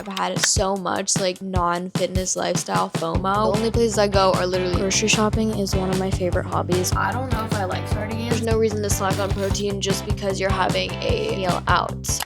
I've had so much like non-fitness lifestyle FOMO. The only places I go are literally grocery shopping is one of my favorite hobbies. I don't know if I like sardines. There's no reason to slack on protein just because you're having a meal out.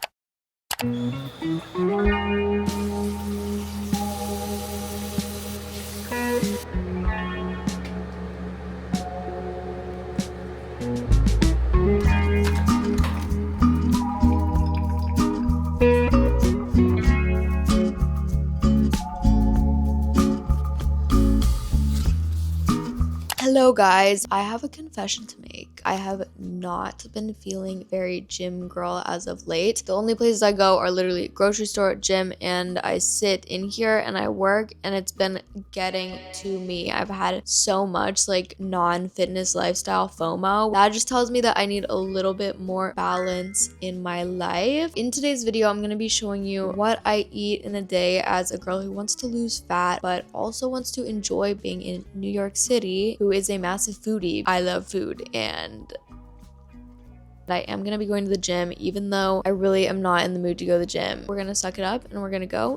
Hello guys, I have a confession to make. I have not been feeling very gym girl as of late. The only places I go are literally grocery store, gym, and I sit in here and I work, and it's been getting to me. I've had so much like non-fitness lifestyle FOMO. That just tells me that I need a little bit more balance in my life. In today's video, I'm going to be showing you what I eat in a day as a girl who wants to lose fat but also wants to enjoy being in New York City, who is a massive foodie. I love food, and I am going to be going to the gym even though I really am not in the mood to go to the gym. We're going to suck it up and we're going to go.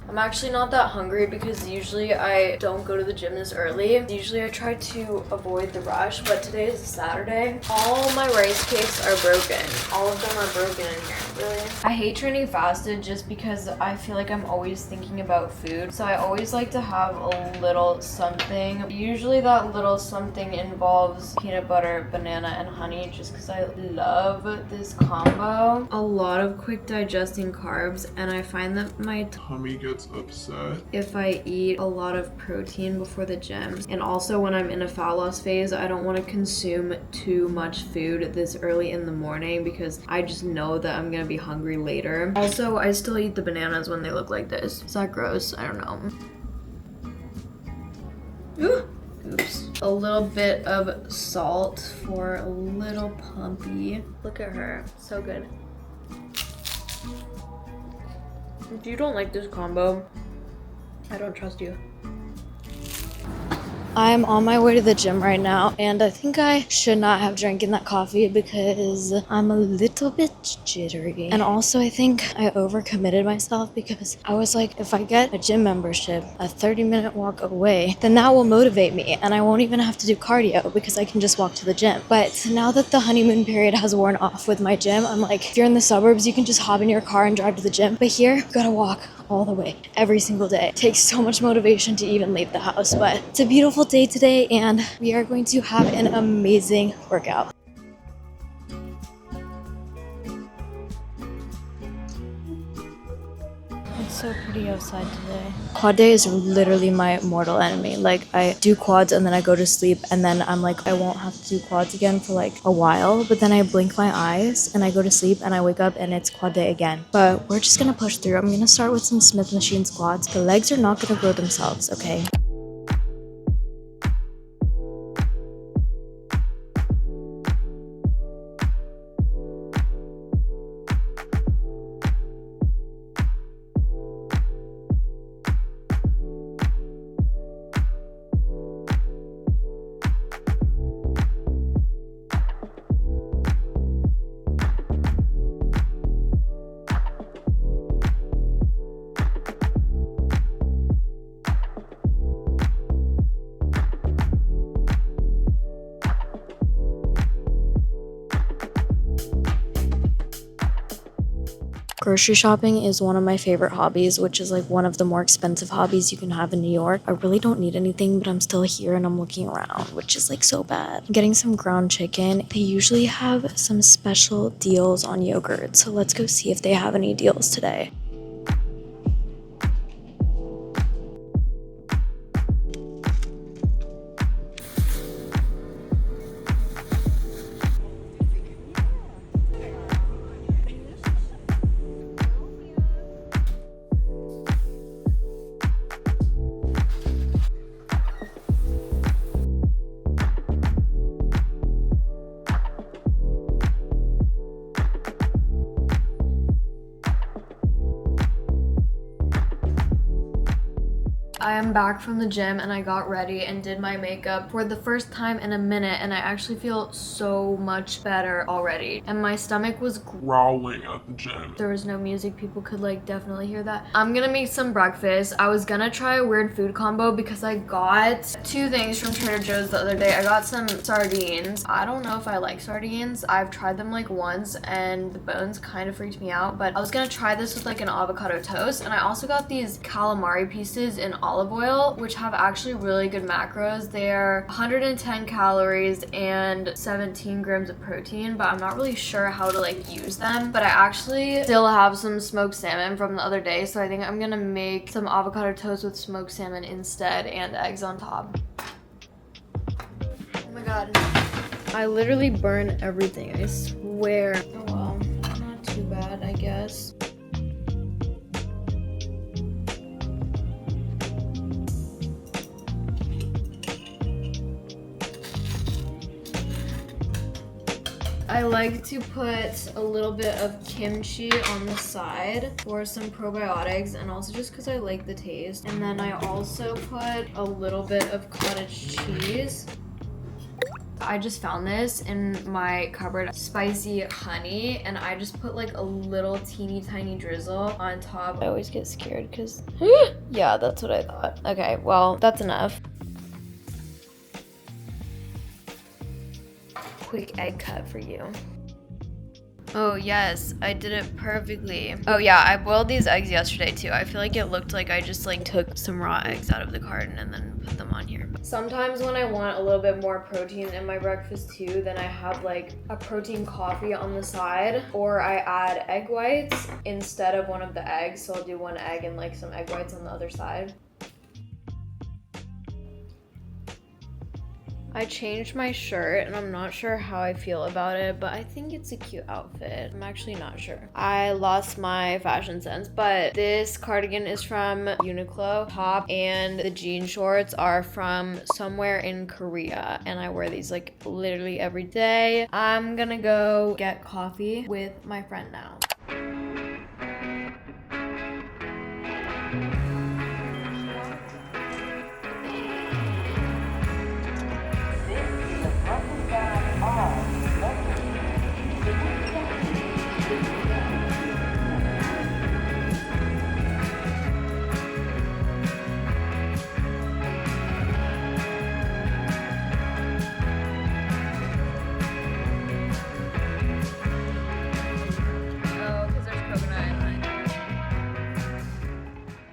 I'm actually not that hungry because usually I don't go to the gym this early. Usually I try to avoid the rush, but today is Saturday. All my rice cakes are broken. All of them are broken in here. Really? I hate training fasted just because I feel like I'm always thinking about food. So I always like to have a little something. Usually that little something involves peanut butter, banana, and honey just because I love this combo. A lot of quick digesting carbs, and I find that my tummy gets upset if I eat a lot of protein before the gym. And also when I'm in a fat loss phase, I don't want to consume too much food this early in the morning because I just know that I'm gonna be hungry later. Also, I still eat the bananas when they look like this. Is that gross? I don't know. Oops. A little bit of salt for a little pumpy. Look at her. So good. If you don't like this combo, I don't trust you. I'm on my way to the gym right now, and I think I should not have drank in that coffee because I'm a little bit jittery. And also I think I overcommitted myself because I was like, if I get a gym membership a 30-minute walk away, then that will motivate me and I won't even have to do cardio because I can just walk to the gym. But now that the honeymoon period has worn off with my gym, I'm like, if you're in the suburbs, you can just hop in your car and drive to the gym. But here, you gotta walk all the way every single day. It takes so much motivation to even leave the house, but it's a beautiful day today and we are going to have an amazing workout. It's so pretty outside today. Quad day is literally my mortal enemy. Like, I do quads and then I go to sleep and then I'm like, I won't have to do quads again for like a while, but then I blink my eyes and I go to sleep and I wake up and it's quad day again. But we're just gonna push through. I'm gonna start with some Smith machine squats. The legs are not gonna grow themselves, okay? Grocery shopping is one of my favorite hobbies, which is like one of the more expensive hobbies you can have in New York. I really don't need anything, but I'm still here and I'm looking around, which is like so bad. I'm getting some ground chicken. They usually have some special deals on yogurt, so let's go see if they have any deals today. I am back from the gym and I got ready and did my makeup for the first time in a minute, and I actually feel so much better already. And my stomach was growling at the gym. There was no music, people could like definitely hear that. I'm gonna make some breakfast. I was gonna try a weird food combo because I got 2 things from Trader Joe's the other day. I got some sardines. I don't know if I like sardines. I've tried them like once and the bones kind of freaked me out, but I was gonna try this with like an avocado toast. And I also got these calamari pieces in olive oil, which have actually really good macros. They're 110 calories and 17 grams of protein, but I'm not really sure how to like use them. But I actually still have some smoked salmon from the other day, so I think I'm gonna make some avocado toast with smoked salmon instead and eggs on top. Oh my god. I literally burn everything, I swear. Oh well, not too bad, I guess. I like to put a little bit of kimchi on the side for some probiotics, and also just because I like the taste. And then I also put a little bit of cottage cheese. I just found this in my cupboard, spicy honey, and I just put like a little teeny tiny drizzle on top. I always get scared because yeah, that's what I thought. Okay, well, that's enough. Quick egg cut for you. Oh yes, I did it perfectly. Oh yeah, I boiled these eggs yesterday too. I feel like it looked like I just like took some raw eggs out of the carton and then put them on here. Sometimes when I want a little bit more protein in my breakfast too, then I have like a protein coffee on the side, or I add egg whites instead of one of the eggs. So I'll do 1 egg and like some egg whites on the other side. I changed my shirt and I'm not sure how I feel about it, but I think it's a cute outfit. I'm actually not sure. I lost my fashion sense, but this cardigan is from Uniqlo. Top and the jean shorts are from somewhere in Korea, and I wear these like literally every day. I'm gonna go get coffee with my friend now.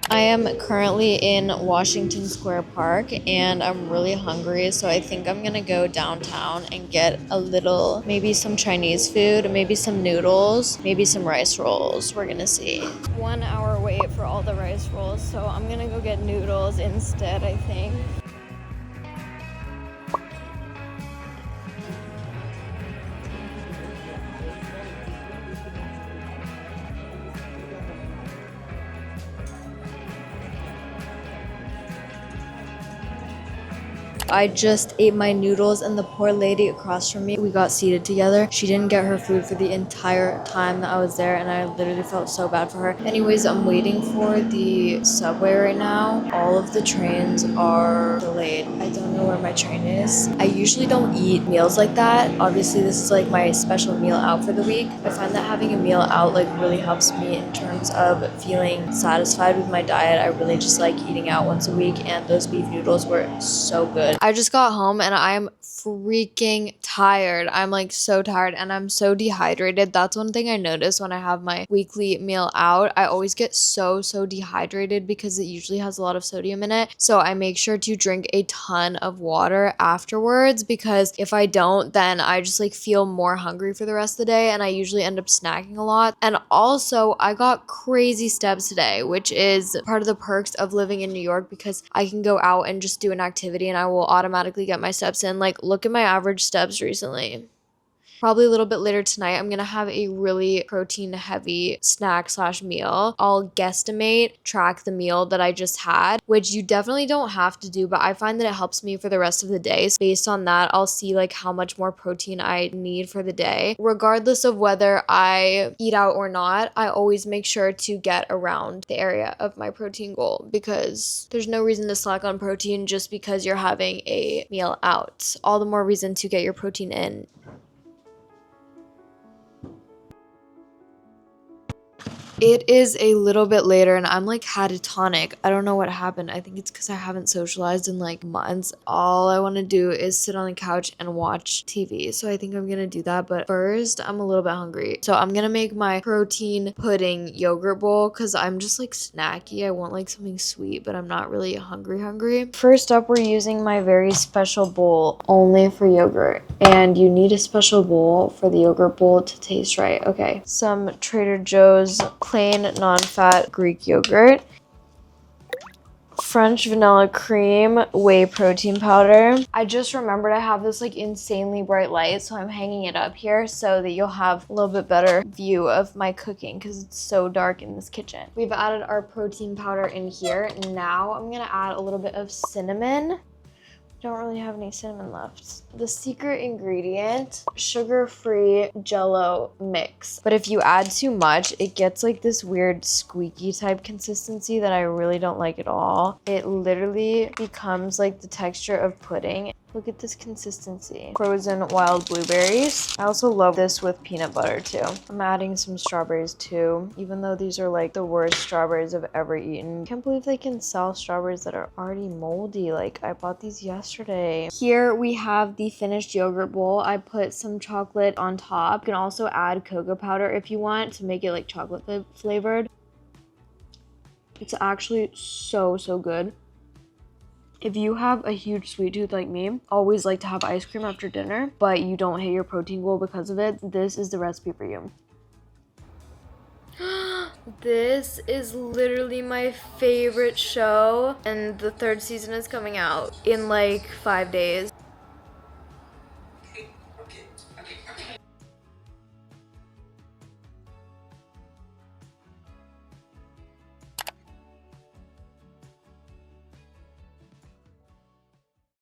I am currently in Washington Square Park and I'm really hungry, so I think I'm gonna go downtown and get a little, maybe some Chinese food, maybe some noodles, maybe some rice rolls. We're gonna see. 1 hour wait for all the rice rolls, so I'm gonna go get noodles instead, I think. I just ate my noodles and the poor lady across from me, we got seated together. She didn't get her food for the entire time that I was there, and I literally felt so bad for her. Anyways, I'm waiting for the subway right now. All of the trains are delayed. I don't know where my train is. I usually don't eat meals like that. Obviously, this is like my special meal out for the week. I find that having a meal out like really helps me in terms of feeling satisfied with my diet. I really just like eating out once a week, and those beef noodles were so good. I just got home and I'm freaking tired. I'm like so tired and I'm so dehydrated. That's one thing I notice when I have my weekly meal out. I always get so dehydrated because it usually has a lot of sodium in it. So I make sure to drink a ton of water afterwards, because if I don't, then I just like feel more hungry for the rest of the day, and I usually end up snacking a lot. And also I got crazy steps today, which is part of the perks of living in New York, because I can go out and just do an activity and I will automatically get my steps in. Like, look at my average steps recently. Probably a little bit later tonight, I'm gonna have a really protein heavy snack slash meal. I'll guesstimate, track the meal that I just had, which you definitely don't have to do, but I find that it helps me for the rest of the day. So based on that, I'll see like how much more protein I need for the day. Regardless of whether I eat out or not, I always make sure to get around the area of my protein goal because there's no reason to slack on protein just because you're having a meal out. All the more reason to get your protein in. It is a little bit later and I'm like catatonic. I don't know what happened. I think it's because I haven't socialized in like months. All I want to do is sit on the couch and watch TV. So I think I'm going to do that. But first, I'm a little bit hungry. So I'm going to make my protein pudding yogurt bowl because I'm just like snacky. I want like something sweet, but I'm not really hungry. First up, we're using my very special bowl only for yogurt. And you need a special bowl for the yogurt bowl to taste right. Okay, some Trader Joe's plain non-fat Greek yogurt, French vanilla cream, whey protein powder. I just remembered I have this like insanely bright light, so I'm hanging it up here so that you'll have a little bit better view of my cooking because it's so dark in this kitchen. We've added our protein powder in here. Now I'm gonna add a little bit of cinnamon. Don't really have any cinnamon left. The secret ingredient, sugar-free Jell-O mix. But if you add too much, it gets like this weird squeaky type consistency that I really don't like at all. It literally becomes like the texture of pudding. Look at this consistency. Frozen wild blueberries. I also love this with peanut butter too. I'm adding some strawberries too, even though these are like the worst strawberries I've ever eaten. Can't believe they can sell strawberries that are already moldy. Like I bought these yesterday. Here we have the finished yogurt bowl. I put some chocolate on top. You can also add cocoa powder if you want to make it like chocolate flavored. It's actually so good. If you have a huge sweet tooth like me, always like to have ice cream after dinner, but you don't hit your protein goal because of it, this is the recipe for you. This is literally my favorite show, and the third season is coming out in like 5 days.